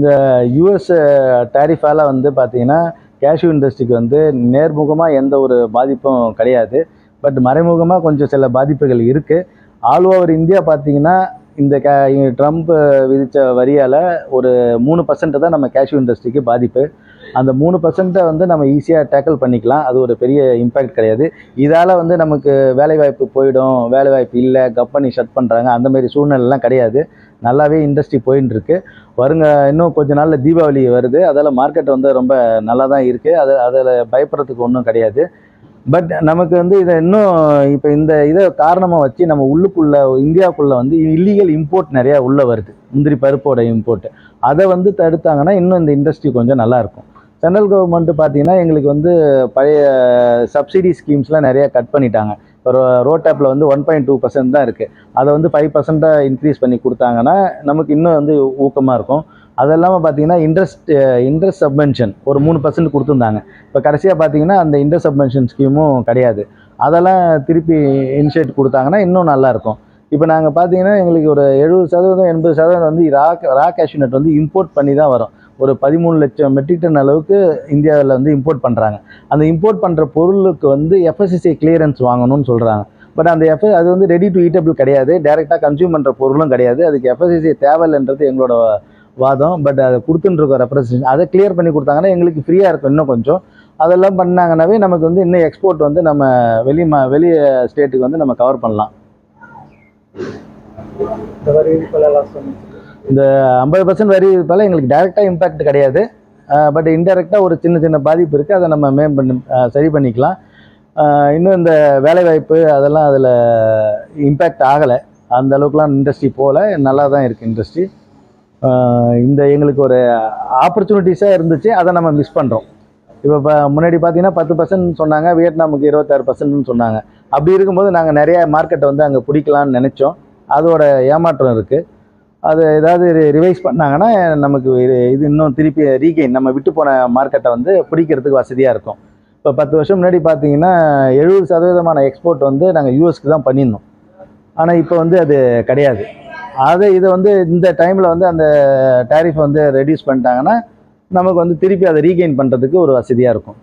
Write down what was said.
இந்த யூஎஸ் டேரிஃபால் வந்து பார்த்தீங்கன்னா கேஷ்யூ இண்டஸ்ட்ரிக்கு வந்து நேர்முகமாக எந்த ஒரு பாதிப்பும் கிடையாது. பட் மறைமுகமாக கொஞ்சம் சில பாதிப்புகள் இருக்குது. ஆல் ஓவர் இந்தியா பார்த்தீங்கன்னா இந்த ட்ரம்ப் விதித்த வரியால் ஒரு 3% தான் நம்ம கேஷ்யூ இண்டஸ்ட்ரிக்கு பாதிப்பு. அந்த 3% வந்து நம்ம ஈஸியாக டேக்கிள் பண்ணிக்கலாம். அது ஒரு பெரிய இம்பேக்ட் கிடையாது. இதால் வந்து நமக்கு வேலைவாய்ப்பு போயிடும், வேலைவாய்ப்பு இல்லை, கம்பெனி ஷட் பண்ணுறாங்க, அந்தமாரி சூழ்நிலைலாம் கிடையாது. நல்லாவே இண்டஸ்ட்ரி போயின்னு இருக்கு. இன்னும் கொஞ்ச நாளில் தீபாவளி வருது. அதால் மார்க்கெட் வந்து ரொம்ப நல்லா தான் இருக்குது. அதில் பயப்படுறதுக்கு ஒன்றும் கிடையாது. பட் நமக்கு வந்து இதை இன்னும் இப்போ இந்த இதை காரணமாக வச்சு நம்ம இந்தியாவுக்குள்ளே வந்து இல்லீகல் இம்போர்ட் நிறையா உள்ளே வருது. முந்திரி பருப்போட இம்போர்ட் அதை வந்து தடுத்தாங்கன்னா இன்னும் இந்த இண்டஸ்ட்ரி கொஞ்சம் நல்லாயிருக்கும். சென்ட்ரல் கவர்மெண்ட்டு பார்த்தீங்கன்னா எங்களுக்கு வந்து பழைய சப்சிடி ஸ்கீம்ஸ்லாம் நிறையா கட் பண்ணிட்டாங்க. ஒரு ரோட் ஆப்பில் வந்து 1.2% தான் இருக்குது. அதை வந்து 5% இன்க்ரீஸ் பண்ணி கொடுத்தாங்கன்னா நமக்கு இன்னும் வந்து ஊக்கமாக இருக்கும். அது இல்லாமல் பார்த்தீங்கன்னா இன்ட்ரெஸ்ட் சப்மென்ஷன் ஒரு 3% கொடுத்துருந்தாங்க. இப்போ கடைசியாக பார்த்தீங்கன்னா அந்த இன்ட்ரெஸ்ட் சப்மென்ஷன் ஸ்கீமும் கிடையாது. அதெல்லாம் திருப்பி இனிஷியேட் கொடுத்தாங்கன்னா இன்னும் நல்லாயிருக்கும். இப்போ நாங்கள் பார்த்தீங்கன்னா எங்களுக்கு ஒரு 70% 80% வந்து ரா கேஷ்யூ நட் வந்து இம்போர்ட் பண்ணி தான் வரும். ஒரு 13 லட்சம் மெட்ரிக் டன் அளவுக்கு இந்தியாவில் வந்து இம்போர்ட் பண்ணுறாங்க. அந்த இம்போர்ட் பண்ணுற பொருளுக்கு வந்து எஃப்எஸ்எஸ்ஐ கிளியரன்ஸ் வாங்கணும்னு சொல்கிறாங்க. பட் அது வந்து ரெடி டு ஈட்டபிள் கிடையாது, டைரெக்டாக கன்சியூம் பண்ணுற பொருளும் கிடையாது. அதுக்கு எஃப்எஸ்எஸ்ஐ தேவையில்லைன்றது எங்களோட வாதம். பட் அதை கொடுத்துட்டுருக்க ரெப்ரஸன்டேஷன் அதை கிளியர் பண்ணி கொடுத்தாங்கன்னா எங்களுக்கு ஃப்ரீயாக இருக்கும் இன்னும் கொஞ்சம். அதெல்லாம் பண்ணாங்கன்னாவே நமக்கு வந்து இன்னும் எக்ஸ்போர்ட் வந்து நம்ம வெளி ஸ்டேட்டுக்கு வந்து நம்ம கவர் பண்ணலாம். இந்த 50% வரி விதிப்பால் எங்களுக்கு டைரெக்டாக இம்பேக்ட் கிடையாது. பட் இன்டெரக்டாக ஒரு சின்ன பாதிப்பு இருக்குது. அதை நம்ம சரி பண்ணிக்கலாம். இன்னும் இந்த வேலைவாய்ப்பு அதெல்லாம் அதில் இம்பேக்ட் ஆகலை. அந்த அளவுக்குலாம் இண்டஸ்ட்ரி போகல, நல்லா தான் இருக்குது இண்டஸ்ட்ரி. இந்த எங்களுக்கு ஒரு ஆப்பர்ச்சுனிட்டிஸாக இருந்துச்சு, அதை நம்ம மிஸ் பண்ணுறோம். இப்போ முன்னாடி பார்த்தீங்கன்னா 10% சொன்னாங்க, வியட்நாமுக்கு 26% சொன்னாங்க. அப்படி இருக்கும்போது நாங்கள் நிறையா மார்க்கெட்டை வந்து அங்கே பிடிக்கலான்னு நினச்சோம். அதோட ஏமாற்றம் இருக்குது. அது ஏதாவது ரிவைஸ் பண்ணாங்கன்னா நமக்கு இது இன்னும் திருப்பி ரீகெயின் நம்ம விட்டு போன மார்க்கெட்டை வந்து பிடிக்கிறதுக்கு வசதியாக இருக்கும். இப்போ 10 வருஷம் முன்னாடி பார்த்தீங்கன்னா 70% எக்ஸ்போர்ட் வந்து நாங்கள் யூஎஸ்க்கு தான் பண்ணியிருந்தோம். ஆனால் இப்போ வந்து அது கிடையாது. இதை வந்து இந்த டைமில் வந்து அந்த டேரிஃப் வந்து ரெடியூஸ் பண்ணிட்டாங்கன்னா நமக்கு வந்து திருப்பி அதை ரீகெயின் பண்ணுறதுக்கு ஒரு வசதியாக இருக்கும்.